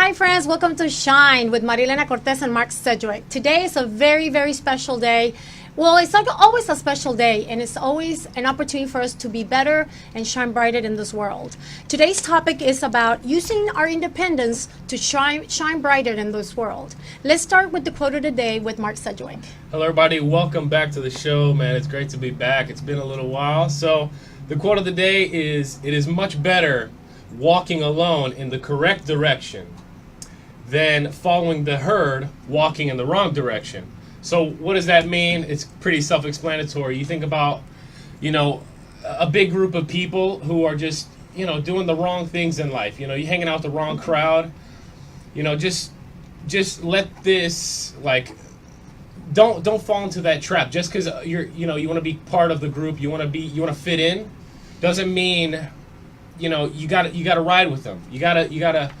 Hi friends, welcome to Shine with Marilena Cortez and Mark Sedgwick. Today is a very, very special day. Well, it's like always a special day, and it's always an opportunity for us to be better and shine brighter in this world. Today's topic is about using our independence to shine brighter in this world. Let's start with the quote of the day with Mark Sedgwick. Hello everybody, welcome back to the show, man. It's great to be back. It's been a little while. So the quote of the day is, "It is much better walking alone in the correct direction than following the herd walking in the wrong direction." So what does that mean? It's pretty self-explanatory. You think about, a big group of people who are just, doing the wrong things in life. You're hanging out with the wrong crowd. Just let this, don't fall into that trap. Just because you want to be part of the group, you want to fit in, doesn't mean, you got to ride with them. You gotta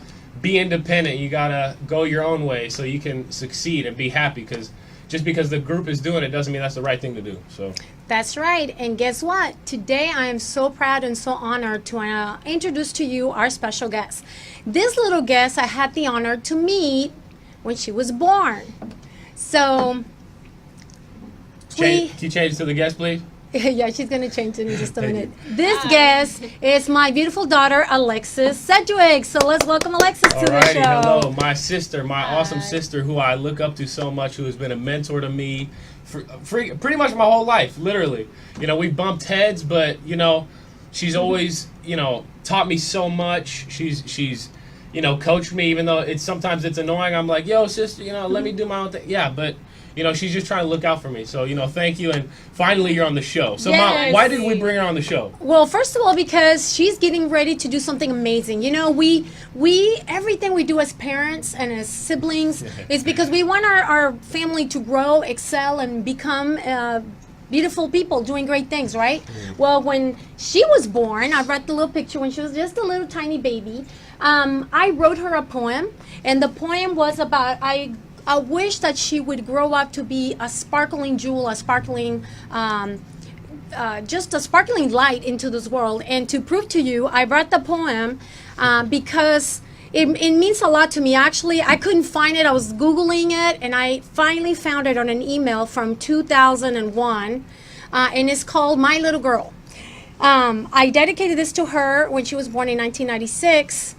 be independent. You gotta go your own way so you can succeed and be happy. Because just because the group is doing it doesn't mean that's the right thing to do. So that's right. And guess what? Today I am so proud and so honored to introduce to you our special guest. This little guest I had the honor to meet when she was born. So can you change to the guest, please? Yeah, she's going to change it in just a minute. This guest is my beautiful daughter, Alexis Sedgwick. So let's welcome Alexis to the show. Hello, my sister, my awesome sister who I look up to so much, who has been a mentor to me for pretty much my whole life, literally. We bumped heads, but, she's always, taught me so much. She's coached me, even though sometimes it's annoying. I'm like, yo, sister, let me do my own thing. Yeah, but she's just trying to look out for me. So, thank you. And finally, you're on the show. So, yes. Mom, why did we bring her on the show? Well, first of all, because she's getting ready to do something amazing. We everything we do as parents and as siblings is because we want our family to grow, excel, and become beautiful people doing great things, right? Well, when she was born, I brought the little picture when she was just a little tiny baby. I wrote her a poem, and the poem was about I wish that she would grow up to be a sparkling jewel, a sparkling, just a sparkling light into this world. And to prove to you, I brought the poem because it means a lot to me. Actually, I couldn't find it. I was Googling it, and I finally found it on an email from 2001, and it's called My Little Girl. I dedicated this to her when she was born in 1996.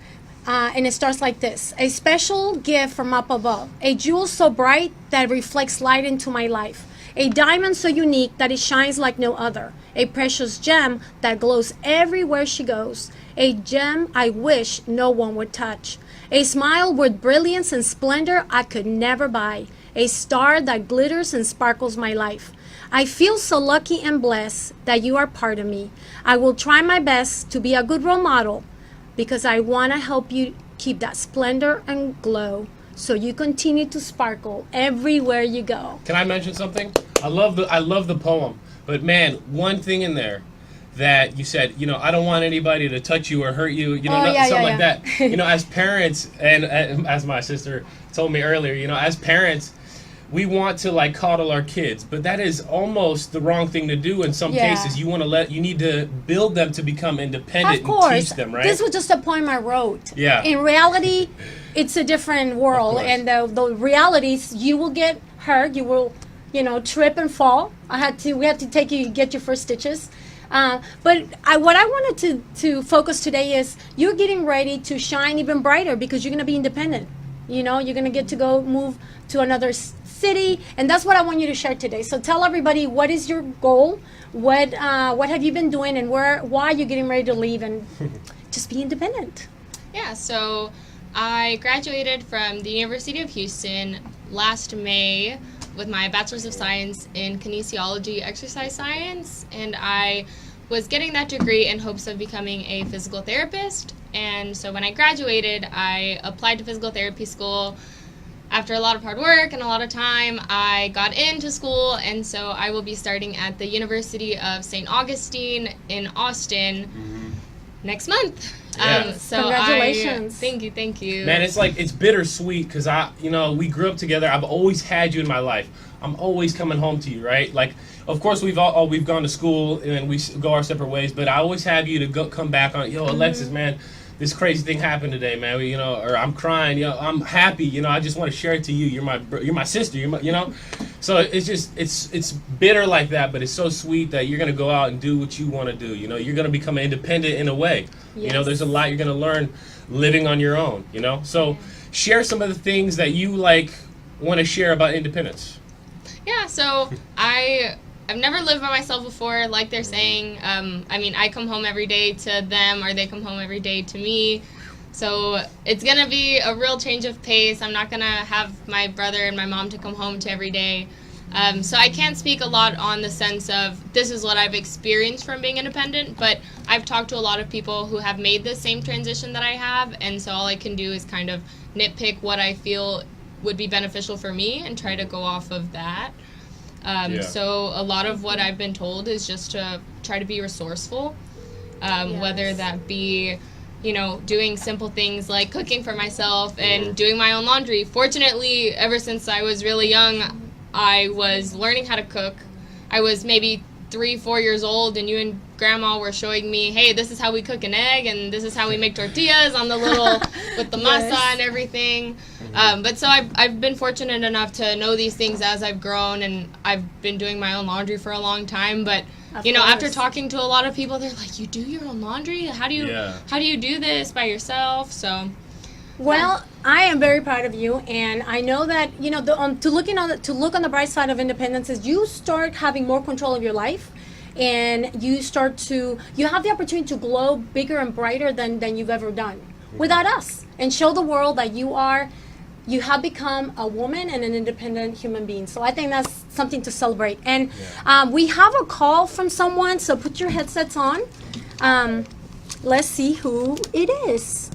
And it starts like this. A special gift from up above. A jewel so bright that it reflects light into my life. A diamond so unique that it shines like no other. A precious gem that glows everywhere she goes. A gem I wish no one would touch. A smile with brilliance and splendor I could never buy. A star that glitters and sparkles my life. I feel so lucky and blessed that you are part of me. I will try my best to be a good role model, because I want to help you keep that splendor and glow so you continue to sparkle everywhere you go. Can I mention something? I love the poem, but man, one thing in there that you said, I don't want anybody to touch you or hurt you, like that. As parents, and as my sister told me earlier, as parents, we want to coddle our kids, but that is almost the wrong thing to do in some cases. You need to build them to become independent and teach them, right? This was just a poem I wrote. Yeah. In reality, it's a different world, and the reality is you will get hurt, you will, trip and fall. We had to take you get your first stitches. But what I wanted to focus today is you're getting ready to shine even brighter because you're going to be independent. You're going to get to go move to another city, and that's what I want you to share today. So tell everybody, what is your goal? What have you been doing, and why you're getting ready to leave and just be independent? Yeah, so I graduated from the University of Houston last May with my Bachelor's of Science in Kinesiology Exercise Science, and I was getting that degree in hopes of becoming a physical therapist. And so when I graduated, I applied to physical therapy school. After a lot of hard work and a lot of time, I got into school, and so I will be starting at the University of St. Augustine in Austin next month. Yeah. Congratulations. Thank you. Man, it's bittersweet because we grew up together. I've always had you in my life. I'm always coming home to you, right? Of course, we've gone to school and we go our separate ways, but I always have you to come back on. Yo, Alexis, man, this crazy thing happened today, man. You know, or I'm crying. You know, I'm happy. You know, I just want to share it to you. You're my sister. You know, so it's just it's bitter like that, but it's so sweet that you're gonna go out and do what you want to do. You know, you're gonna become independent in a way. Yes. You know, there's a lot you're gonna learn living on your own. You know, so share some of the things that you want to share about independence. Yeah, so I've never lived by myself before, like they're saying. I mean, I come home every day to them, or they come home every day to me. So it's going to be a real change of pace. I'm not going to have my brother and my mom to come home to every day. So I can't speak a lot on the sense of this is what I've experienced from being independent, but I've talked to a lot of people who have made the same transition that I have, and so all I can do is kind of nitpick what I feel would be beneficial for me and try to go off of that. So a lot of what I've been told is just to try to be resourceful, whether that be, you know, doing simple things like cooking for myself and doing my own laundry. Fortunately, ever since I was really young, I was learning how to cook. I was maybe 3-4 years old, and you and Grandma were showing me, hey, this is how we cook an egg, and this is how we make tortillas on the little, with the masa and everything. But so I've been fortunate enough to know these things as I've grown, and I've been doing my own laundry for a long time. But, you know, after talking to a lot of people, they're like, you do your own laundry? How do you do this by yourself? So... Well, I am very proud of you, and I know that, you know, to look on the bright side of independence is you start having more control of your life, and you have the opportunity to glow bigger and brighter than you've ever done without us, and show the world that you have become a woman and an independent human being. So I think that's something to celebrate. And we have a call from someone, so put your headsets on. Let's see who it is.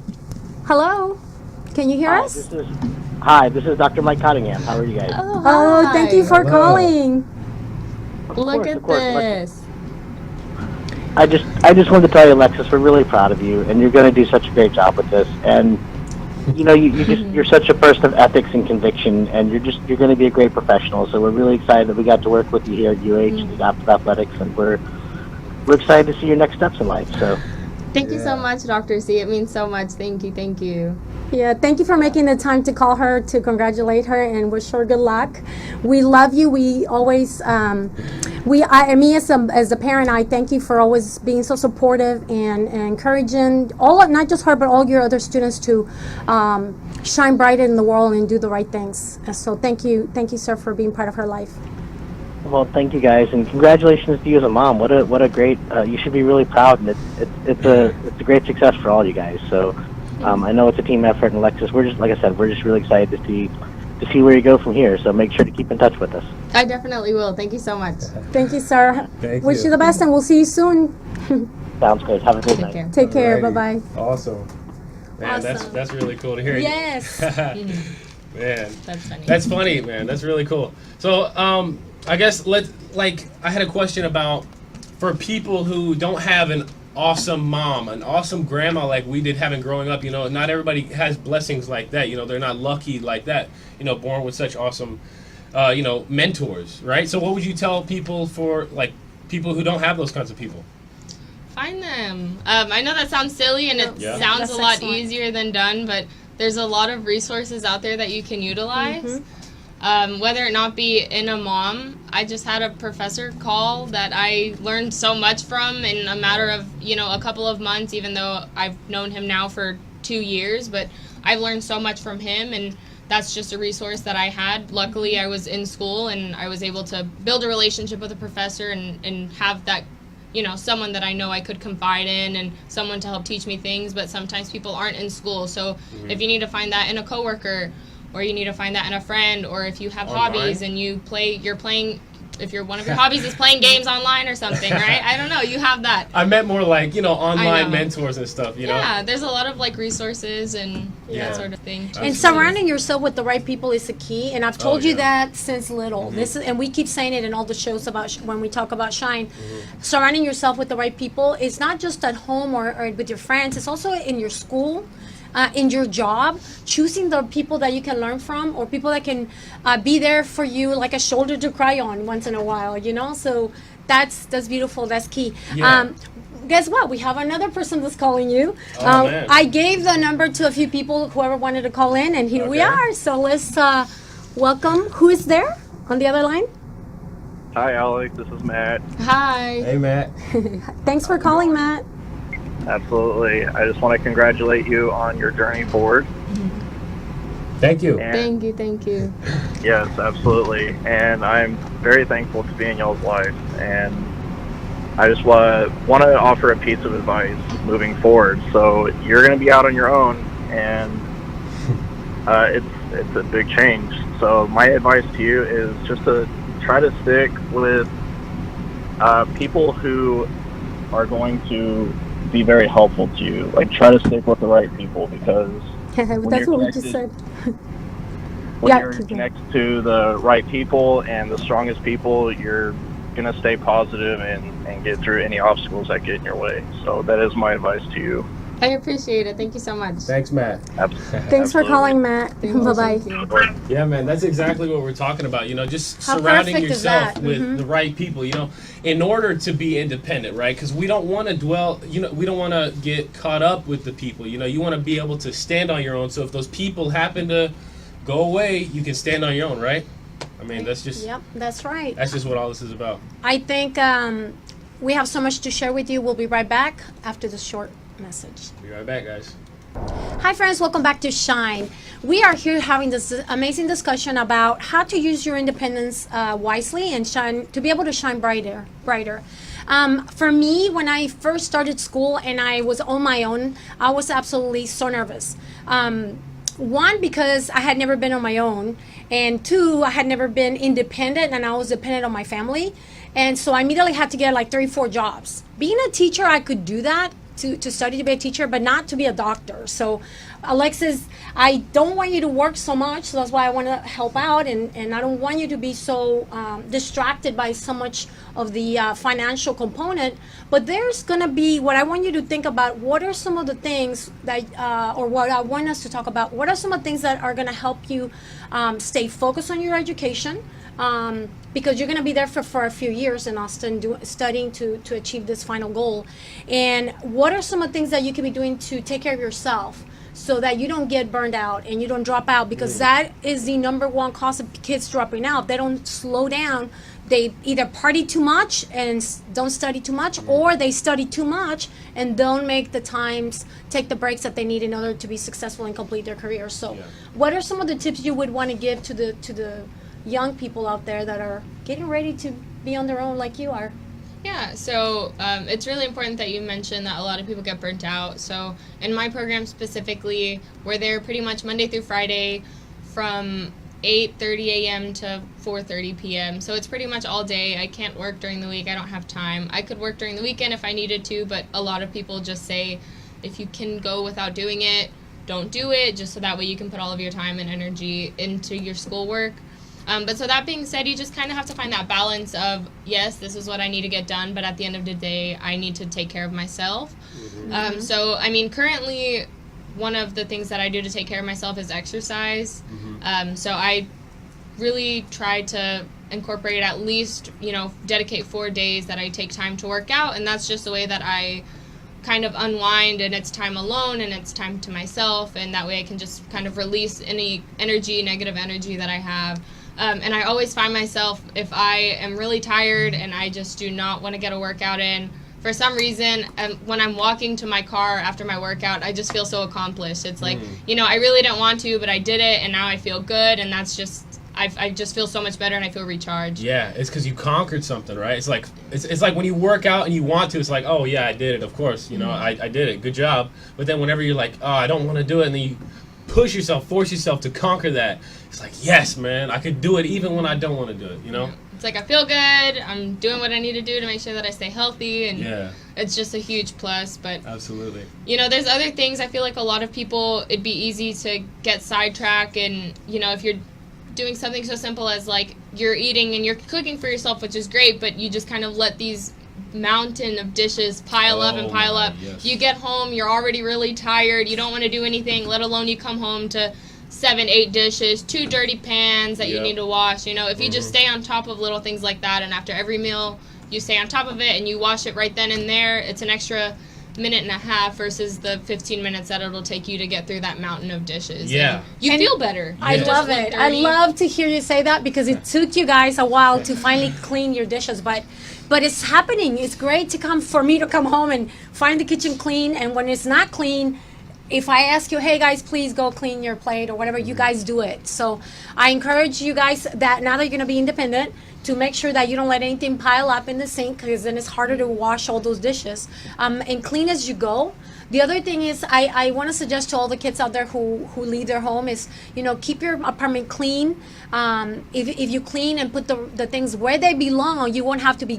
Hello. Can you hear us? This is Dr. Mike Cottingham. How are you guys? Oh, thank you for calling. Look at this. I just wanted to tell you, Alexis, we're really proud of you, and you're going to do such a great job with this. And you know, you're such a person of ethics and conviction, and you're going to be a great professional. So we're really excited that we got to work with you here at UH, the Office of Athletics, and we're excited to see your next steps in life. So. Thank you so much, Dr. C. It means so much. Thank you. Yeah, thank you for making the time to call her, to congratulate her, and wish her good luck. We love you. We always, me as a parent, I thank you for always being so supportive and encouraging not just her, but all your other students to shine bright in the world and do the right things. And so thank you, sir, for being part of her life. Well, thank you guys, and congratulations to you as a mom. What a great! You should be really proud, and it's a great success for all you guys. So, I know it's a team effort, and Alexis, we're just really excited to see where you go from here. So make sure to keep in touch with us. I definitely will. Thank you so much. Thank you, sir. Wish you the best, and we'll see you soon. Sounds good. Have a good night. Take care. Bye bye. Awesome. Man, Awesome. that's really cool to hear. Yes. Man, That's funny. That's funny, man. That's really cool. So, I guess I had a question about, for people who don't have an awesome mom, an awesome grandma like we did having growing up, you know, not everybody has blessings like that. You know, they're not lucky like that, you know, born with such awesome, you know, mentors, right? So what would you tell people people who don't have those kinds of people? Find them. I know that sounds silly and it sounds That's a lot excellent. easier than done, but there's a lot of resources out there that you can utilize. Whether it not be in a mom, I just had a professor call that I learned so much from in a matter of, you know, a couple of months, even though I've known him now for 2 years, but I've learned so much from him, and that's just a resource that I had. Luckily, I was in school and I was able to build a relationship with a professor and have that, you know, someone that I know I could confide in and someone to help teach me things, but sometimes people aren't in school. So if you need to find that in a coworker, or you need to find that in a friend, or if you have hobbies and you're playing, if one of your hobbies is playing games online or something, right? I don't know, you have that. I meant more like, you know, online mentors and stuff, you know? Yeah, there's a lot of like resources and that sort of thing. And surrounding yourself with the right people is the key. And I've told you that since little. And we keep saying it in all the shows about when we talk about Shine. Surrounding yourself with the right people is not just at home or with your friends. It's also in your school. In your job, choosing the people that you can learn from, or people that can be there for you, like a shoulder to cry on once in a while, you know. So that's beautiful. That's key. guess what? We have another person that's calling you. Oh, man. I gave the number to a few people, whoever wanted to call in, and here we Okay. are. So let's welcome. Who is there on the other line? Hi, Alex. This is Matt. Hi. Hey, Matt. Thanks for calling, Matt. Absolutely. I just want to congratulate you on your journey forward. Thank you. And Thank you. yes, absolutely. And I'm very thankful to be in y'all's life. And I just want to offer a piece of advice moving forward. So you're going to be out on your own, and it's a big change. So my advice to you is just to try to stick with people who are going to be very helpful to you. Like, try to stick with the right people, because That's what we just said. when Yeah, you're keep going. connected to the right people and the strongest people, you're going to stay positive and get through any obstacles that get in your way. So that is my advice to you. I appreciate it. Thank you so much. Thanks, Matt. Thanks for calling, Matt. Bye-bye. Yeah, man, that's exactly what we're talking about. Just How surrounding perfect is yourself that? with Mhm. the right people, in order to be independent, right? Because we don't want to dwell, we don't want to get caught up with the people. You want to be able to stand on your own. So if those people happen to go away, you can stand on your own, right? I mean, that's just That's right. that's just what all this is about. I think we have so much to share with you. We'll be right back after this short message. Be right back, guys. Hi friends, welcome back to Shine. We are here having this amazing discussion about how to use your independence wisely and shine, to be able to shine brighter. For me, when I first started school and I was on my own, I was absolutely so nervous. One, because I had never been on my own, and two, I had never been independent and I was dependent on my family. And so I immediately had to get like 3-4 jobs. Being a teacher, I could do that, to study to be a teacher, but not to be a doctor. So Alexis, I don't want you to work so much, so that's why I want to help out, and I don't want you to be so distracted by so much of the financial component. But there's going to be, what I want you to think about, what are some of the things that, or what I want us to talk about, what are some of the things that are going to help you stay focused on your education, because you're going to be there for a few years in Austin studying to achieve this final goal. And what are some of the things that you can be doing to take care of yourself so that you don't get burned out and you don't drop out, because that is the number one cause of kids dropping out. They don't slow down. They either party too much and don't study too much, or they study too much and don't make the times, take the breaks that they need in order to be successful and complete their career. So what are some of the tips you would want to give to the young people out there that are getting ready to be on their own like you are? Yeah, so it's really important that you mentioned that a lot of people get burnt out. So in my program specifically, we're there pretty much Monday through Friday from 8:30 a.m. to 4:30 p.m. So it's pretty much all day. I can't work during the week. I don't have time. I could work during the weekend if I needed to, but a lot of people just say, if you can go without doing it, don't do it, just so that way you can put all of your time and energy into your schoolwork. But so that being said, you just kind of have to find that balance of, yes, this is what I need to get done, but at the end of the day, I need to take care of myself. So, I mean, currently, one of the things that I do to take care of myself is exercise. So I really try to incorporate at least, dedicate 4 days that I take time to work out, and that's just the way that I kind of unwind, and it's time alone and it's time to myself, and that way I can just kind of release any negative energy that I have. And I always find myself, if I am really tired and I just do not want to get a workout in, for some reason, when I'm walking to my car after my workout, I just feel so accomplished. It's like, I really didn't want to, but I did it, and now I feel good, and that's just, I just feel so much better, and I feel recharged. Yeah, it's because you conquered something, right? It's like when you work out and you want to, it's like, oh yeah, I did it, of course, I did it, good job. But then whenever you're like, oh, I don't want to do it, and then you force yourself to conquer that, it's like, yes, man, I could do it even when I don't want to do it, It's like I feel good, I'm doing what I need to do to make sure that I stay healthy, and it's just a huge plus. But absolutely, there's other things. I feel like a lot of people, it'd be easy to get sidetracked, and if you're doing something so simple as like you're eating and you're cooking for yourself, which is great, but you just kind of let these mountain of dishes pile up. Yes. You get home, you're already really tired, you don't want to do anything, let alone you come home to 7-8 dishes, 2 dirty pans that you need to wash. If you just stay on top of little things like that, and after every meal you stay on top of it and you wash it right then and there, it's an extra minute and a half versus the 15 minutes that it'll take you to get through that mountain of dishes. Yeah. And you feel better. I You just love look it. I dirty. love to hear you say that because it took you guys a while to finally clean your dishes, but it's happening. It's great for me to come home and find the kitchen clean, and when it's not clean, if I ask you, hey guys, please go clean your plate or whatever, you guys do it. So I encourage you guys that now that you're going to be independent, to make sure that you don't let anything pile up in the sink, because then it's harder to wash all those dishes. And clean as you go. The other thing is, I want to suggest to all the kids out there who leave their home is, keep your apartment clean. If you clean and put the things where they belong, you won't have to be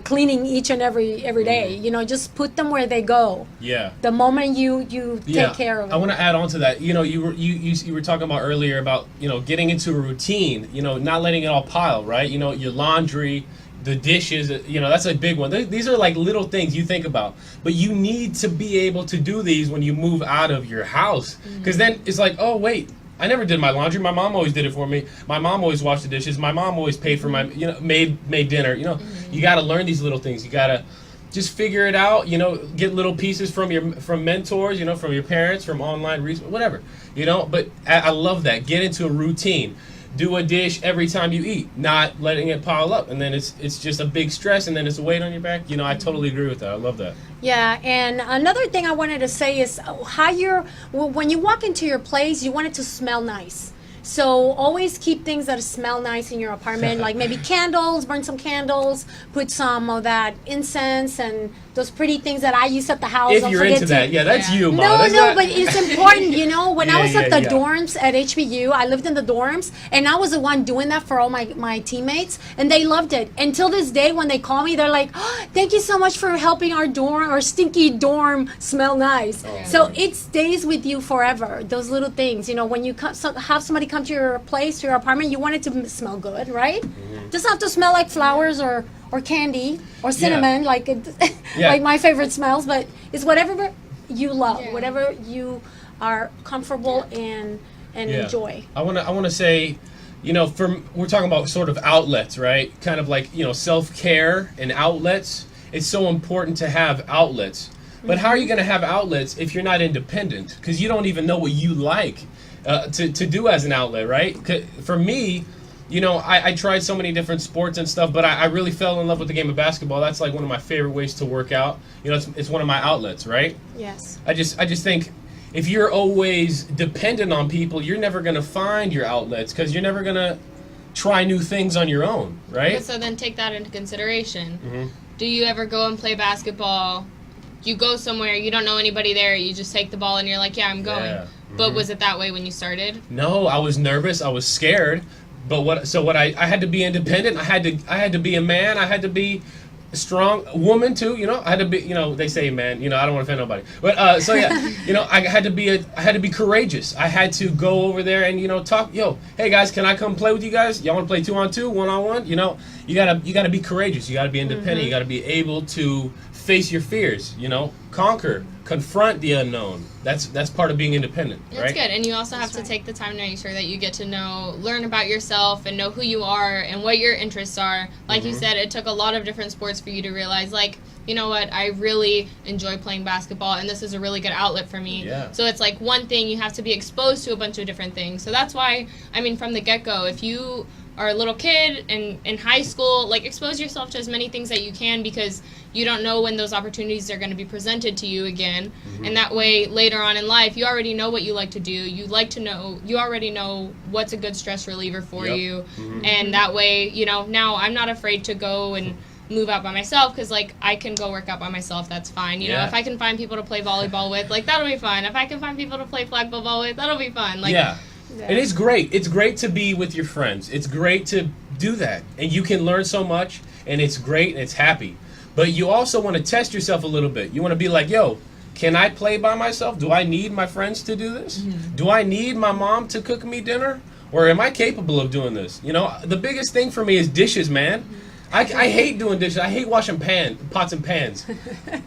cleaning each and every day. Just put them where they go. Yeah. The moment you take care of it. I want to add on to that. You were talking about earlier about getting into a routine. Not letting it all pile, right? Your laundry, the dishes. That's a big one. These are like little things you think about, but you need to be able to do these when you move out of your house, because then it's like, oh wait, I never did my laundry. My mom always did it for me. My mom always washed the dishes. My mom always paid for my made dinner. You got to learn these little things. You got to just figure it out. Get little pieces from mentors. From your parents, from online research, whatever. But I love that. Get into a routine. Do a dish every time you eat, not letting it pile up, and then it's just a big stress, and then it's a weight on your back. I totally agree with that. I love that. Yeah, and another thing I wanted to say is when you walk into your place, you want it to smell nice. So always keep things that smell nice in your apartment, like maybe candles, burn some candles, put some of that incense and those pretty things that I use at the house. If you're into that, that's you, Mom. But it's important, when I was at the yeah. dorms at HBU, I lived in the dorms, and I was the one doing that for all my teammates, and they loved it. Until this day, when they call me, they're like, oh, thank you so much for helping our stinky dorm smell nice. Oh, so man. it stays with you forever, those little things. When you have somebody come to your place, to your apartment, you want it to smell good, right? Doesn't have to smell like flowers or candy or cinnamon, like my favorite smells, but it's whatever you love, whatever you are comfortable and enjoy. I want to say, we're talking about sort of outlets, right? Kind of like self-care and outlets. It's so important to have outlets, but how are you going to have outlets if you're not independent? Because you don't even know what you like to do as an outlet, right? For me, I tried so many different sports and stuff, but I really fell in love with the game of basketball. That's like one of my favorite ways to work out. It's one of my outlets, right? Yes. I just think if you're always dependent on people, you're never going to find your outlets, because you're never going to try new things on your own, right? But so then take that into consideration. Do you ever go and play basketball? You go somewhere, you don't know anybody there, you just take the ball and you're like, yeah, I'm going. Yeah. But was it that way when you started? No, I was nervous. I was scared. But I had to be independent. I had to be a man. I had to be a strong woman too. I had to be. They say man. I don't want to offend nobody. But I had to be courageous. I had to go over there and talk. Hey guys, can I come play with you guys? Y'all want to play 2-on-2, 1-on-1? You gotta be courageous. You gotta be independent. You gotta be able to face your fears. Conquer, confront the unknown. That's part of being independent, right? That's good. And you also have to take the time to make sure that you get to learn about yourself and know who you are and what your interests are. Like you said, it took a lot of different sports for you to realize, like, you know what, I really enjoy playing basketball and this is a really good outlet for me. Yeah. So it's like one thing, you have to be exposed to a bunch of different things. So that's why, from the get-go, if you are a little kid and in high school, like, expose yourself to as many things that you can, because you don't know when those opportunities are going to be presented to you again. And that way, later on in life, you already know what you like to do. You already know what's a good stress reliever for you. And that way, now I'm not afraid to go and move out by myself, because, like, I can go work out by myself. That's fine. You know, if I can find people to play volleyball with, like, that'll be fun. If I can find people to play flag football with, that'll be fun. Like, And it's great. It's great to be with your friends. It's great to do that. And you can learn so much, and it's great, and it's happy. But you also want to test yourself a little bit. You want to be like, yo, can I play by myself? Do I need my friends to do this? Do I need my mom to cook me dinner? Or am I capable of doing this? The biggest thing for me is dishes, man. I hate doing dishes. I hate washing pots and pans.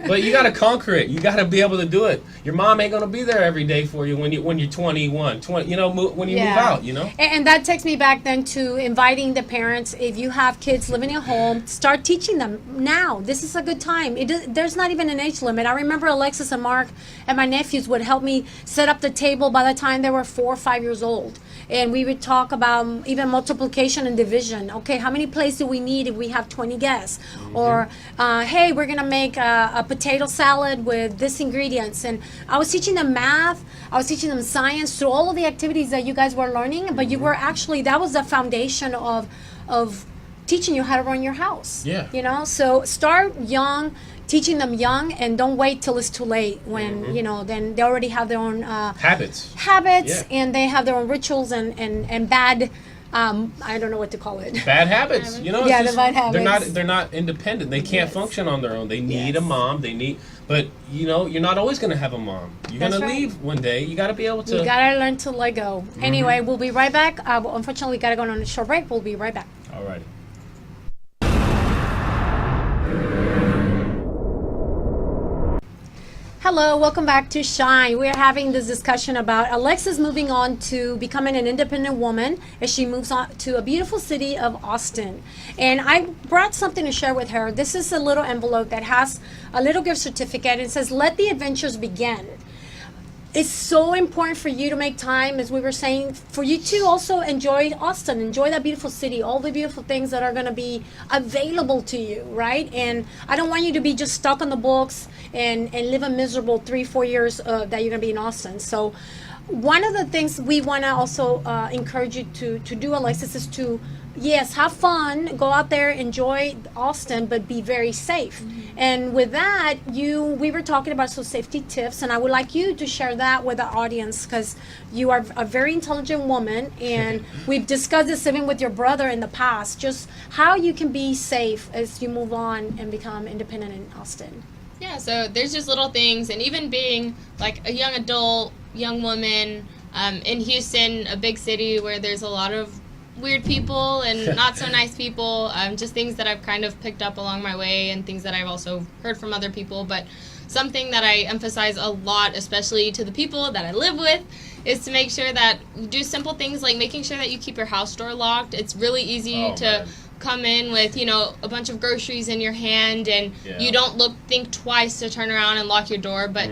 But you got to conquer it. You got to be able to do it. Your mom ain't going to be there every day for you when you're 21, 20, you know, when you move out, you know? And that takes me back then to inviting the parents. If you have kids living at home, start teaching them now. This is a good time. There's not even an age limit. I remember Alexis and Mark and my nephews would help me set up the table by the time they were 4 or 5 years old. And we would talk about even multiplication and division. Okay, how many plates do we need if we have 20 guests? Or, hey, we're going to make a potato salad with this ingredients. And I was teaching them math. I was teaching them science through all of the activities that you guys were learning. But you were actually, that was the foundation of teaching you how to run your house. Yeah. You know, so start young, teaching them young, and don't wait till it's too late when, you know, then they already have their own habits, yeah. And they have their own rituals and bad, I don't know what to call it. Bad habits, you know. Yeah, the bad habits. They're not independent. They can't function on their own. They need a mom. But you know, you're not always going to have a mom. You're going to leave one day. You got to be able to. You got to learn to let go. Anyway, we'll be right back. Unfortunately, we got to go on a short break. We'll be right back. All righty. Hello, welcome back to Shine. We're having this discussion about Alexis moving on to becoming an independent woman as she moves on to a beautiful city of Austin. And I brought something to share with her. This is a little envelope that has a little gift certificate. It says, "Let the adventures begin." It's so important for you to make time, as we were saying, for you to also enjoy Austin, enjoy that beautiful city, all the beautiful things that are going to be available to you, right? And I don't want you to be just stuck on the books and live a miserable 3-4 years that you're going to be in Austin. So one of the things we want to also encourage you to do, Alexis, is to, yes, have fun, go out there, enjoy Austin, but be very safe. And with that, we were talking about some safety tips, and I would like you to share that with the audience, because you are a very intelligent woman, and we've discussed this even with your brother in the past, just how you can be safe as you move on and become independent in Austin. Yeah, so there's just little things, and even being like a young adult, young woman in Houston, a big city where there's a lot of weird people and not so nice people, just things that I've kind of picked up along my way and things that I've also heard from other people. But something that I emphasize a lot, especially to the people that I live with, is to make sure that you do simple things like making sure that you keep your house door locked. It's really easy to come in with, you know, a bunch of groceries in your hand, and you don't think twice to turn around and lock your door. But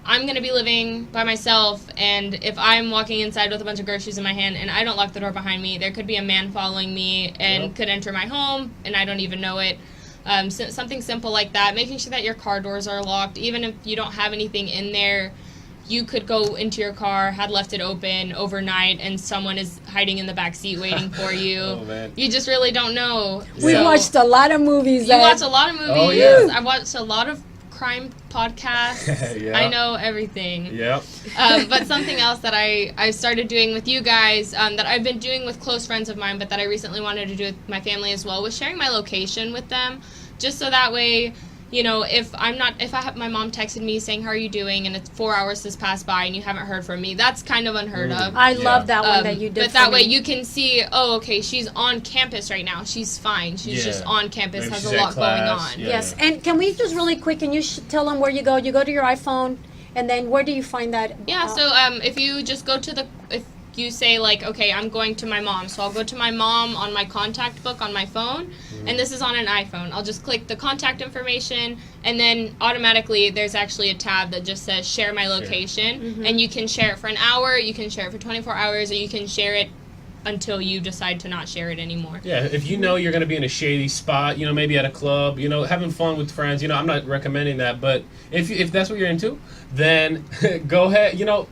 I'm going to be living by myself, and if I'm walking inside with a bunch of groceries in my hand and I don't lock the door behind me, there could be a man following me and could enter my home, and I don't even know it. So something simple like that, making sure that your car doors are locked. Even if you don't have anything in there, you could go into your car, had left it open overnight, and someone is hiding in the back seat waiting for you. Oh, man. You just really don't know. We watched a lot of movies. You watch a lot of movies. Oh, yeah. I watched a lot of crime podcasts. I know everything. Yep. But something else that I started doing with you guys, that I've been doing with close friends of mine, but that I recently wanted to do with my family as well, was sharing my location with them, just so that way, you know, if my mom texted me saying, "How are you doing?" and it's 4 hours has passed by and you haven't heard from me, that's kind of unheard of. I love that one that you did. But that way you can see, oh, okay, she's on campus right now. She's fine. She's just on campus, Maybe has she's a at lot going class. on. Yes, and can we just really quick, can you tell them where you go? You go to your iPhone, and then where do you find that? Yeah, so if you just go to if you say, like, okay, I'm going to my mom, so I'll go to my mom on my contact book on my phone, and this is on an iPhone. I'll just click the contact information, and then automatically there's actually a tab that just says share my location, and you can share it for an hour, you can share it for 24 hours, or you can share it until you decide to not share it anymore. Yeah, if you know you're going to be in a shady spot, you know, maybe at a club, you know, having fun with friends, you know, I'm not recommending that, but if that's what you're into, then go ahead, you know,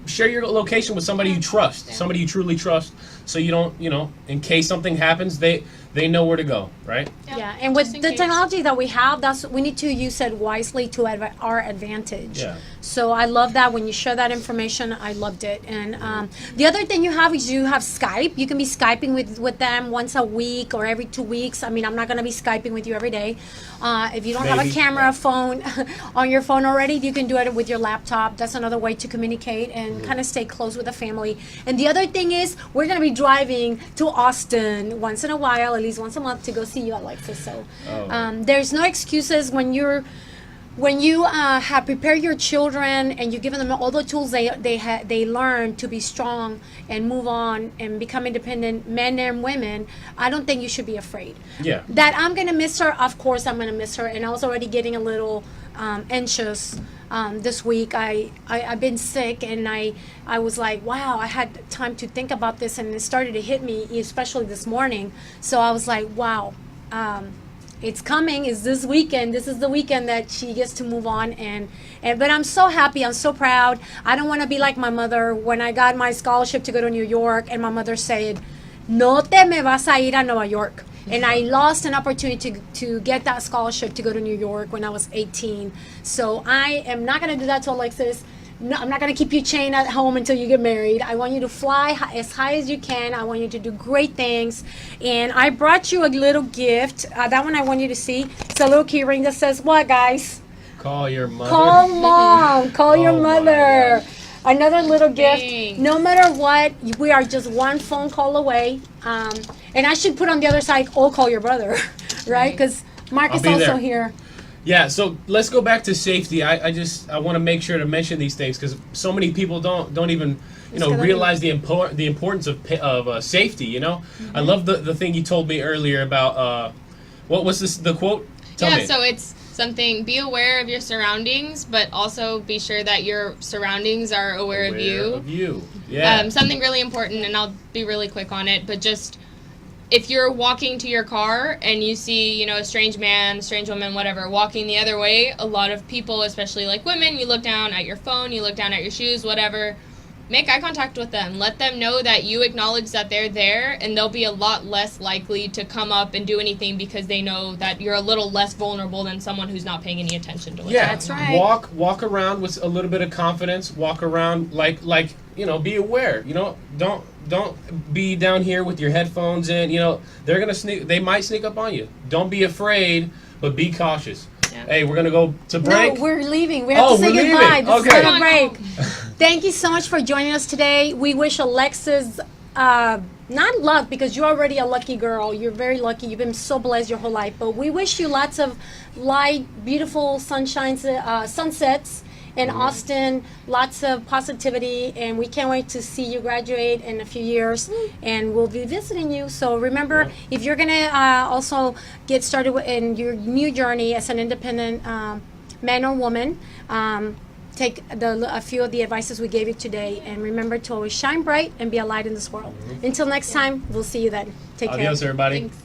share your location with somebody you trust, somebody you truly trust, so you don't, you know, in case something happens, they know where to go, right? Yeah, and with the technology that we have, we need to use it wisely to our advantage. Yeah. So I love that when you share that information. I loved it. And the other thing you have is you have Skype. You can be Skyping with them once a week or every 2 weeks. I mean, I'm not going to be Skyping with you every day. If you don't have a camera phone on your phone already, you can do it with your laptop. That's another way to communicate and kind of stay close with the family. And the other thing is we're going to be driving to Austin once in a while, at least once a month, to go see you, Alexis. So there's no excuses when you have prepared your children and you've given them all the tools they learn to be strong and move on and become independent men and women. I don't think you should be afraid. Yeah. That I'm gonna miss her. Of course, I'm gonna miss her, and I was already getting a little anxious this week. I've been sick, and I was like, wow, I had time to think about this, and it started to hit me, especially this morning. So I was like, wow. It's coming. It's this weekend. This is the weekend that she gets to move on, and but I'm so happy. I'm so proud. I don't want to be like my mother when I got my scholarship to go to New York, and my mother said, "No te me vas a ir a Nueva York." And I lost an opportunity to get that scholarship to go to New York when I was 18. So I am not going to do that to Alexis. No, I'm not going to keep you chained at home until you get married. I want you to fly as high as you can. I want you to do great things. And I brought you a little gift. That one I want you to see. It's a little key ring that says, what, guys? Call your mother. Call mom. Call your Oh my mother. gosh. Another little gift. Thanks. No matter what, we are just one phone call away. And I should put on the other side, oh, call your brother, right? Because Mark I'll is be also there. here. Yeah, so let's go back to safety. I want to make sure to mention these things because so many people don't even realize the importance of safety. You know, I love the thing you told me earlier about what was the quote? Tell me. So it's something, be aware of your surroundings, but also be sure that your surroundings are aware of you. Yeah. Something really important, and I'll be really quick on it, but just if you're walking to your car and you see, a strange man, strange woman, whatever, walking the other way, a lot of people, especially like women, you look down at your phone, you look down at your shoes, whatever, make eye contact with them. Let them know that you acknowledge that they're there, and they'll be a lot less likely to come up and do anything because they know that you're a little less vulnerable than someone who's not paying any attention to what's Yeah, That's right. Walk around with a little bit of confidence. Walk around like be aware. Don't be down here with your headphones in. They're gonna sneak. They might sneak up on you. Don't be afraid, but be cautious. Yeah. Hey, we're gonna go to break. No, we're leaving. We have to say we're goodbye. leaving. This is Okay. not a break. Thank you so much for joining us today. We wish Alexis not luck, because you're already a lucky girl. You're very lucky. You've been so blessed your whole life. But we wish you lots of light, beautiful sunsets in Austin, lots of positivity, and we can't wait to see you graduate in a few years, and we'll be visiting you. So remember, if you're gonna also get started in your new journey as an independent man or woman, take a few of the advices we gave you today, and remember to always shine bright and be a light in this world. Until next time, we'll see you then. Take care. Adios, everybody. Thanks.